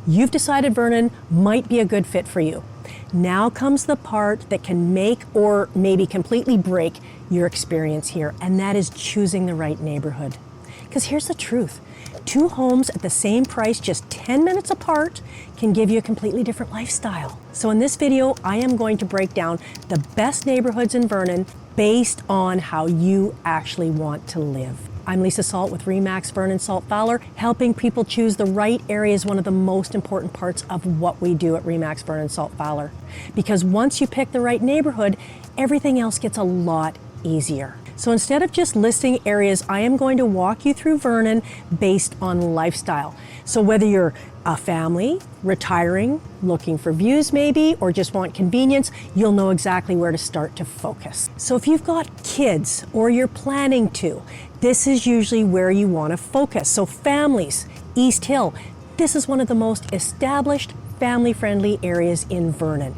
You've decided Vernon might be a good fit for you. Now comes the part that can make or maybe completely break your experience here, and that is choosing the right neighborhood. Because here's the truth. 2 homes at the same price, just 10 minutes apart, can give you a completely different lifestyle. So in this video, I am going to break down the best neighborhoods in Vernon based on how you actually want to live. I'm Lisa Salt with RE/MAX Vernon Salt Fowler. Helping people choose the right area is one of the most important parts of what we do at RE/MAX Vernon Salt Fowler. Because once you pick the right neighborhood, everything else gets a lot easier. So instead of just listing areas, I am going to walk you through Vernon based on lifestyle. So whether you're a family, retiring, looking for views maybe, or just want convenience, you'll know exactly where to start to focus. So if you've got kids or you're planning to, this is usually where you want to focus. So families, East Hill, this is one of the most established family-friendly areas in Vernon.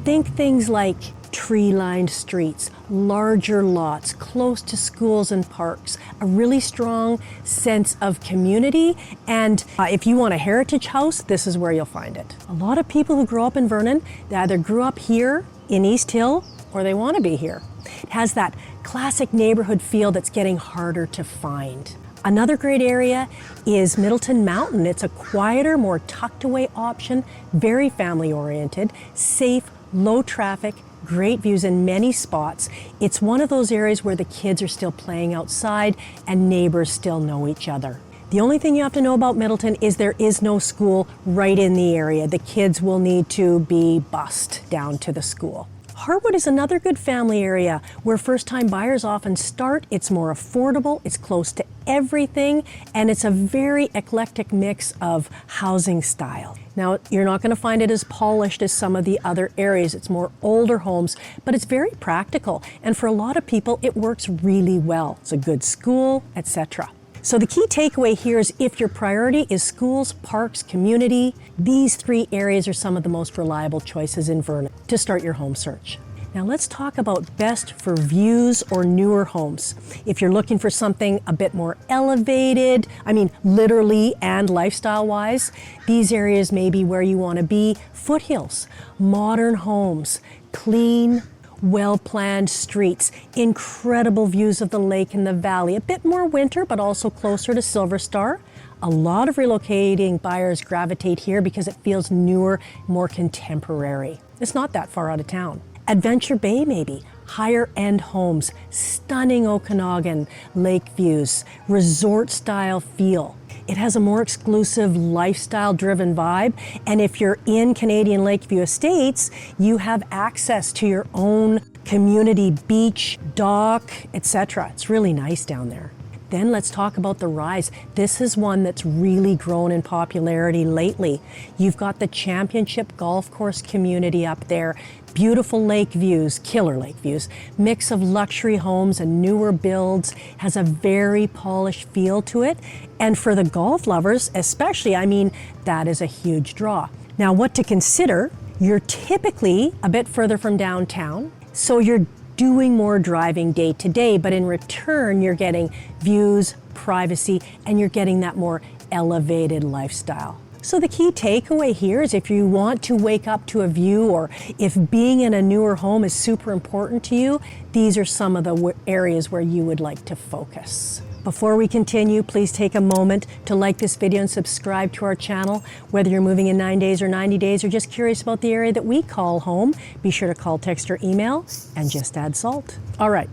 Think things like tree-lined streets, larger lots, close to schools and parks, a really strong sense of community, and if you want a heritage house, this is where you'll find it. A lot of people who grow up in Vernon, they either grew up here in East Hill or they want to be here. It has that classic neighborhood feel that's getting harder to find. Another great area is Middleton Mountain. It's a quieter, more tucked away option, very family oriented, safe, low traffic, great views in many spots. It's one of those areas where the kids are still playing outside and neighbors still know each other. The only thing you have to know about Middleton is there is no school right in the area. The kids will need to be bused down to the school. Harwood is another good family area where first-time buyers often start. It's more affordable, it's close to everything, and it's a very eclectic mix of housing style. Now, you're not going to find it as polished as some of the other areas. It's more older homes, but it's very practical, and for a lot of people, it works really well. It's a good school, etc. So the key takeaway here is if your priority is schools, parks, community, these 3 areas are some of the most reliable choices in Vernon to start your home search. Now let's talk about best for views or newer homes. If you're looking for something a bit more elevated, I mean literally and lifestyle-wise, these areas may be where you want to be. Foothills, modern homes, clean, well-planned streets, incredible views of the lake and the valley, a bit more winter, but also closer to Silver Star. A lot of relocating buyers gravitate here because it feels newer, more contemporary. It's not that far out of town. Adventure Bay maybe, higher-end homes, stunning Okanagan lake views, resort-style feel. It has a more exclusive lifestyle-driven vibe, and if you're in Canadian Lakeview Estates, you have access to your own community beach, dock, etc. It's really nice down there. Then let's talk about the Rise. This is one that's really grown in popularity lately. You've got the Championship Golf Course community up there, beautiful lake views, killer lake views, mix of luxury homes and newer builds, has a very polished feel to it. And for the golf lovers especially, I mean, that is a huge draw. Now what to consider, you're typically a bit further from downtown, so you're doing more driving day to day, but in return, you're getting views, privacy, and you're getting that more elevated lifestyle. So the key takeaway here is if you want to wake up to a view or if being in a newer home is super important to you, these are some of the areas where you would like to focus. Before we continue, please take a moment to like this video and subscribe to our channel. Whether you're moving in 9 days or 90 days or just curious about the area that we call home, be sure to call, text, or email and just add salt. All right,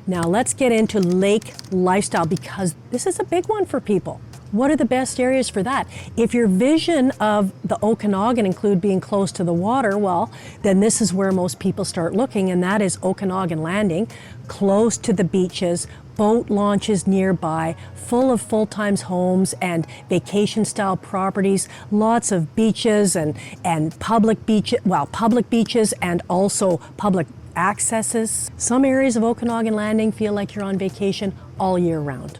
now let's get into lake lifestyle because this is a big one for people. What are the best areas for that? If your vision of the Okanagan include being close to the water, well, then this is where most people start looking, and that is Okanagan Landing, close to the beaches, boat launches nearby, full of full-time homes and vacation-style properties, lots of beaches and public beaches and also public accesses. Some areas of Okanagan Landing feel like you're on vacation all year round.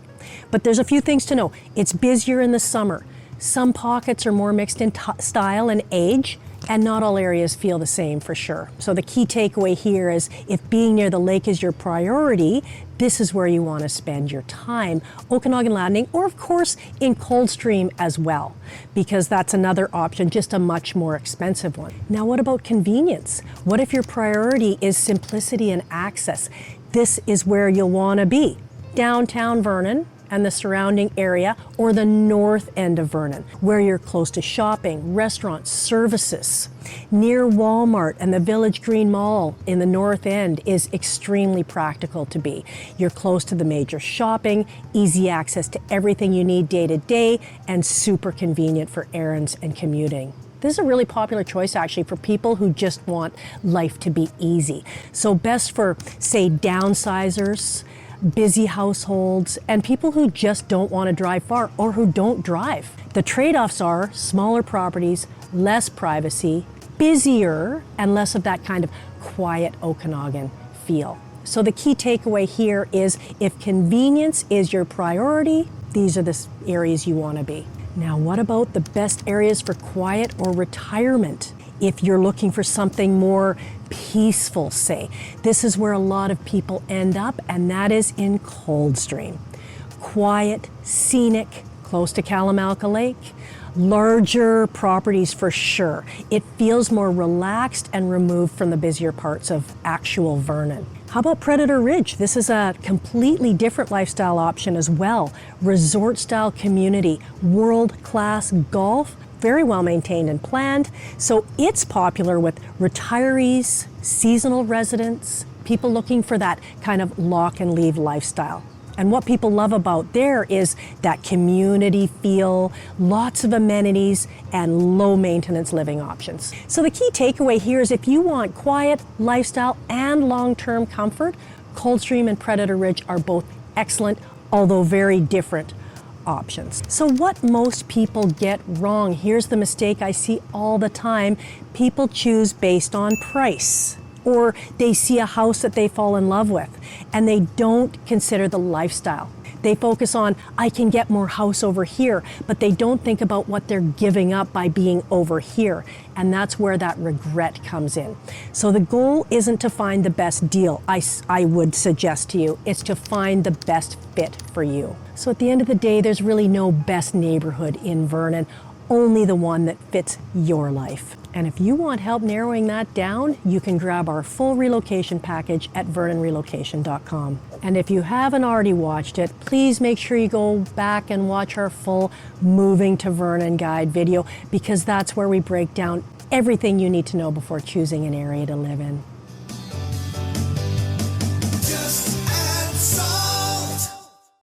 But there's a few things to know. It's busier in the summer. Some pockets are more mixed in style and age. And not all areas feel the same for sure. So the key takeaway here is if being near the lake is your priority, this is where you want to spend your time. Okanagan Landing, or of course in Coldstream as well, because that's another option, just a much more expensive one. Now what about convenience? What if your priority is simplicity and access? This is where you'll want to be. Downtown Vernon and the surrounding area, or the north end of Vernon, where you're close to shopping, restaurants, services. Near Walmart and the Village Green Mall in the north end is extremely practical to be. You're close to the major shopping, easy access to everything you need day to day, and super convenient for errands and commuting. This is a really popular choice actually for people who just want life to be easy. So best for, say, downsizers, busy households, and people who just don't want to drive far or who don't drive. The trade-offs are smaller properties, less privacy, busier, and less of that kind of quiet Okanagan feel. So the key takeaway here is if convenience is your priority, these are the areas you want to be. Now, what about the best areas for quiet or retirement? If you're looking for something more peaceful, say, this is where a lot of people end up, and that is in Coldstream. Quiet, scenic, close to Kalamalka Lake, larger properties for sure. It feels more relaxed and removed from the busier parts of actual Vernon. How about Predator Ridge? This is a completely different lifestyle option as well. Resort-style community, world-class golf, very well maintained and planned. So it's popular with retirees, seasonal residents, people looking for that kind of lock and leave lifestyle. And what people love about there is that community feel, lots of amenities, and low maintenance living options. So the key takeaway here is if you want quiet lifestyle and long-term comfort, Coldstream and Predator Ridge are both excellent, although very different options. So what most people get wrong, here's the mistake I see all the time. People choose based on price, or they see a house that they fall in love with and they don't consider the lifestyle. They focus on, I can get more house over here, but they don't think about what they're giving up by being over here. And that's where that regret comes in. So the goal isn't to find the best deal, I would suggest to you, it's to find the best fit for you. So at the end of the day, there's really no best neighborhood in Vernon, only the one that fits your life. And if you want help narrowing that down, you can grab our full relocation package at vernonrelocation.com. And if you haven't already watched it, please make sure you go back and watch our full Moving to Vernon guide video, because that's where we break down everything you need to know before choosing an area to live in.